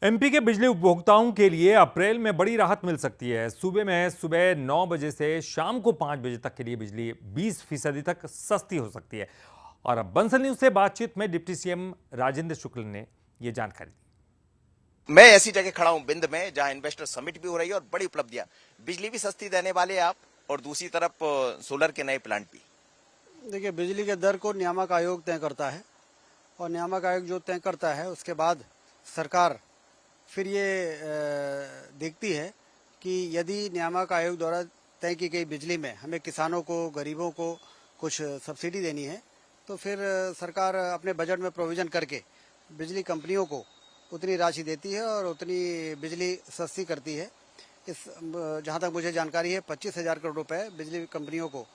MP के बिजली उपभोक्ताओं के लिए अप्रैल में बड़ी राहत मिल सकती है। सूबे में सुबह 9 बजे से शाम को 5 बजे तक के लिए बिजली 20% तक सस्ती हो सकती है। और अब बंसल न्यूज से बातचीत में डिप्टी सीएम राजेंद्र शुक्ल ने यह जानकारी दी। मैं ऐसी जगह खड़ा हूं बिंद में, जहां इन्वेस्टर समिट भी हो रही है और बड़ी उपलब्धियां, बिजली भी सस्ती देने वाले आप, और दूसरी तरफ सोलर के नए प्लांट भी। देखिए, बिजली के दर को नियामक आयोग तय करता है और नियामक आयोग जो तय करता है उसके बाद सरकार फिर ये देखती है कि यदि नियामक आयोग द्वारा तय की गई बिजली में हमें किसानों को, गरीबों को कुछ सब्सिडी देनी है, तो फिर सरकार अपने बजट में प्रोविज़न करके बिजली कंपनियों को उतनी राशि देती है और उतनी बिजली सस्ती करती है। इस जहाँ तक मुझे जानकारी है 25,000 करोड़ रुपए बिजली कंपनियों को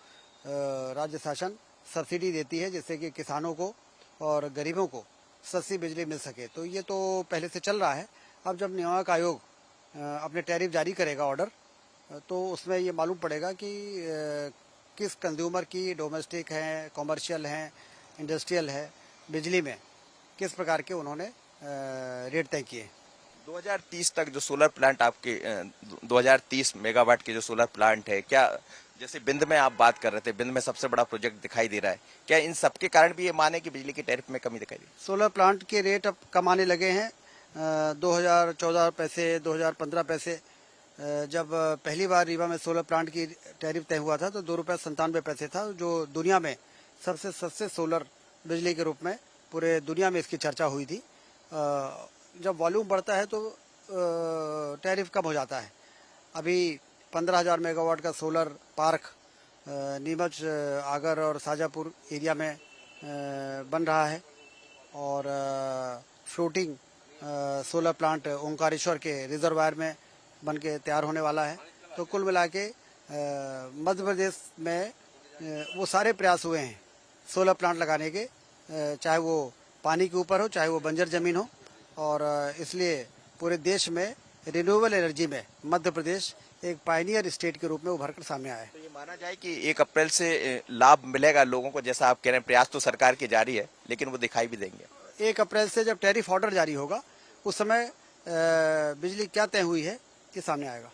राज्य शासन सब्सिडी देती है, जिससे कि किसानों को और गरीबों को सस्ती बिजली मिल सके। तो ये तो पहले से चल रहा है। अब जब नियामक आयोग अपने टैरिफ जारी करेगा, ऑर्डर, तो उसमें ये मालूम पड़ेगा कि किस कंज्यूमर की डोमेस्टिक है, कॉमर्शियल है, इंडस्ट्रियल है, बिजली में किस प्रकार के उन्होंने रेट तय किए। 2030 तक जो सोलर प्लांट आपके 2030 मेगावाट के जो सोलर प्लांट है, क्या जैसे बिंद में आप बात कर रहे थे, बिंद में सबसे बड़ा प्रोजेक्ट दिखाई दे रहा है, क्या इन सब के कारण भी ये माने कि बिजली की टैरिफ में कमी दिखाई दी? सोलर प्लांट के रेट अब कम आने लगे हैं। 2014 पैसे, 2015 पैसे। जब पहली बार रीवा में सोलर प्लांट की टैरिफ तय हुआ था तो 2 रुपये 97 पैसे था, जो दुनिया में सबसे सस्ते सोलर बिजली के रूप में पूरे दुनिया में इसकी चर्चा हुई थी। जब वॉल्यूम बढ़ता है तो टैरिफ कम हो जाता है। अभी 15,000 मेगावाट का सोलर पार्क नीमच, आगर और शाजापुर एरिया में बन रहा है और फ्लोटिंग सोलर प्लांट ओंकारेश्वर के रिजर्वायर में बन के तैयार होने वाला है। तो कुल मिला के मध्य प्रदेश में वो सारे प्रयास हुए हैं सोलर प्लांट लगाने के, चाहे वो पानी के ऊपर हो, चाहे वो बंजर जमीन हो, और इसलिए पूरे देश में रिन्यूएबल एनर्जी में मध्य प्रदेश एक पायनियर स्टेट के रूप में उभर कर सामने आया है। तो ये माना जाए कि 1 अप्रैल से लाभ मिलेगा लोगों को, जैसा आप कह रहे हैं, प्रयास तो सरकार के जारी है, लेकिन वो दिखाई भी देंगे। 1 अप्रैल से जब टैरिफ ऑर्डर जारी होगा उस समय बिजली क्या तय हुई है ये सामने आएगा।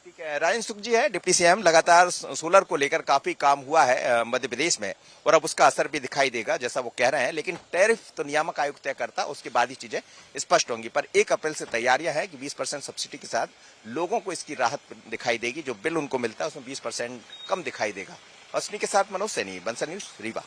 ठीक है, राजेंद्र शुक्ल जी है डिप्टी सीएम। लगातार सोलर को लेकर काफी काम हुआ है मध्य प्रदेश में, और अब उसका असर भी दिखाई देगा जैसा वो कह रहे हैं, लेकिन टैरिफ तो नियामक आयोग तय करता, उसके बाद ही चीजें स्पष्ट होंगी। पर 1 अप्रैल से तैयारियां हैं कि 20% सब्सिडी के साथ लोगों को इसकी राहत दिखाई देगी। जो बिल उनको मिलता है उसमें 20% कम दिखाई देगा। अश्विनी के साथ मनोज सैनी, बंसल न्यूज, रीवा।